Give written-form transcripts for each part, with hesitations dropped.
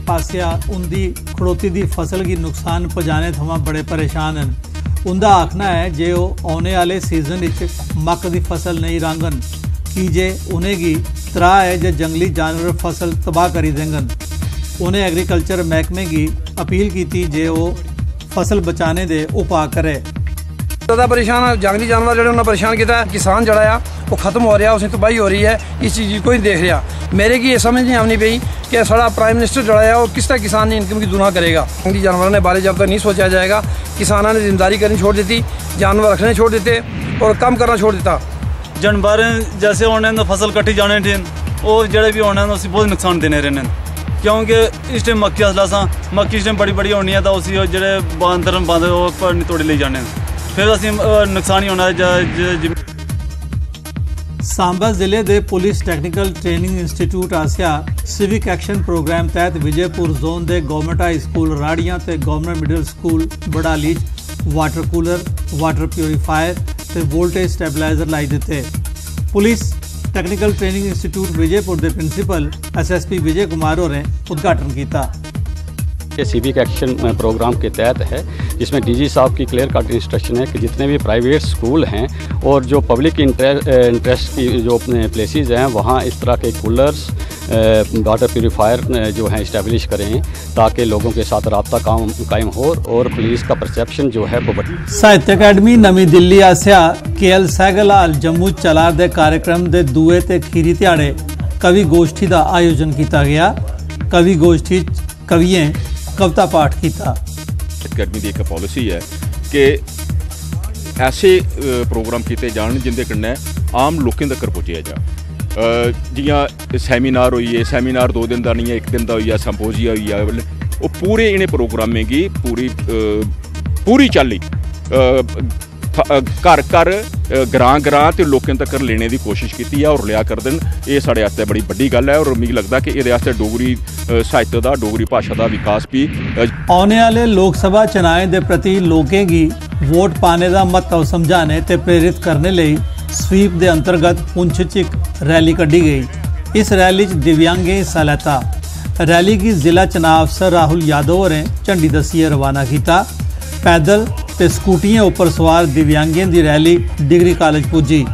पासिया उनकी खड़ोती की फसल की नुकसान पहुँचाने थमां बड़े परेशान हैं। उनका आखना है जे वो आने वाले सीजन मक्क की फसल नहीं रांगन कि जे उन्हें की त्राह है जे जंगली जानवर फसल तबाह करी देंगन। उन्हें एग्रीकल्चर महकमे की अपील की जे वो फसल बचाने दे उपाय करे। ज़्यादा परेशान जंगली जानवर जो उन्हें परेशान किया, किसान जड़ा आ वो खत्म हो रहा, उसकी तबाही हो रही है, इस चीज़ को नहीं देख रहा। मेरे की ये समझ नहीं आनी पई कि सारा प्राइम मिनिस्टर जड़ा है वो किस तरह किसान ने इनकम की दुना करेगा। जंगली जानवरों के बारे जब तक नहीं सोचा जाएगा, किसानों ने जिम्मेदारी करनी छोड़ दी, जानवर रखने छोड़ देते और कम करना छोड़ दिता। जानवर जैसे होने तो फसल कट्टी जाने थे और जड़े भी होने उसी बहुत नुकसान देने रहने, क्योंकि इस टाइम मक्की असला सा मक्की इस टाइम बड़ी बड़ी होनी है तो उसी जो बांदर बांद तोड़ी ले जाने फिर असी नुकसान ही होना। सांबा जिले के पुलिस टैक्नीकल ट्रेनिंग इंस्टीट्यूट आसिया सिविक एक्शन प्रोग्राम तहत विजयपुर जोन के गवर्नमेंट हाई स्कूल राड़ियां ते गवर्नमेंट मिडल स्कूल बड़ालीच वाटर कूलर, वाटर प्योरीफायर ते वोल्टेज स्टैबलाइजर लाई दिते। Police technical training institute Vijaypur के प्रिंसीपल SSP विजय कुमार होरें उद्घाटन किया। ये सिविक एक्शन प्रोग्राम के तहत है, जिसमें DG साहब की क्लियर कट इंस्ट्रक्शन है कि जितने भी प्राइवेट स्कूल हैं और जो पब्लिक इंटरेस्ट की जो अपने प्लेसेस हैं वहाँ इस तरह के कूलर्स, वाटर प्योरीफायर जो हैं इस्टेब्लिश करें ताकि लोगों के साथ रब्ता कायम हो और पुलिस का परसेप्शन जो है वो बढ़े। साहित्य अकेडमी नवी दिल्ली आसिया KL सहगल हाल जम्मू चला दे कार्यक्रम के दूए ते खीरी ध्याड़े कवि गोष्ठी का आयोजन किया गया। कवि गोष्ठी कविएं कविता पाठ किया। अकेडमी की एक पॉलिसी है कि ऐसे प्रोग्राम किए जान जिंदे कन्नै आम लोगों तक पहुँचाया जा। जियां सैमीनार होई है, सैमीनार 2 दिन का नहीं है, 1 दिन का होई है, संपोजिया होई है, वो पूरे इन्हें प्रोग्रामें की पूरी चाली घर घर ग्रां ग्रां ते लोकें तक लेने की कोशिश की और लिया कर देन। ये साढ़े आस्ते बड़ी बड़ी गल है और मिगी लगता कि ये आस्ते डोगरी साहित्य का, डोगरी भाषा का विकास भी। आने वाले लोक सभा चुनाव के प्रति लोगों की वोट पाने का महत्व समझाने ते प्रेरित करने लई स्वीप के अंतर्गत पुंछ च एक रैली कढ़ी गई। इस रैली दिव्यांगें हिस्सा लैता। रैली की जिला चुनाव अफसर राहुल यादव होरें झंडी दस्सिए रवाना किया। पैदल ते स्कूटियां उपर सवार दिव्यांगें की रैली डिग्री कॉलेज पुजी।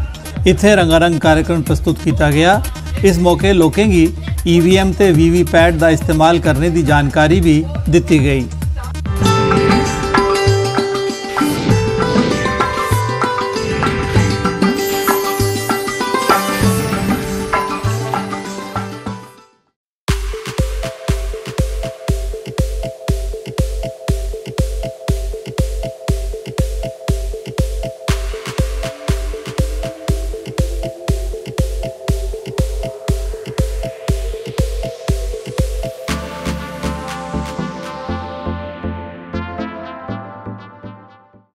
इत्थे रंगारंग कार्यक्रम प्रस्तुत किया गया। इस मौके लोगों की EVM ते VVPAT का इस्तेमाल करने की जानकारी भी दी गई।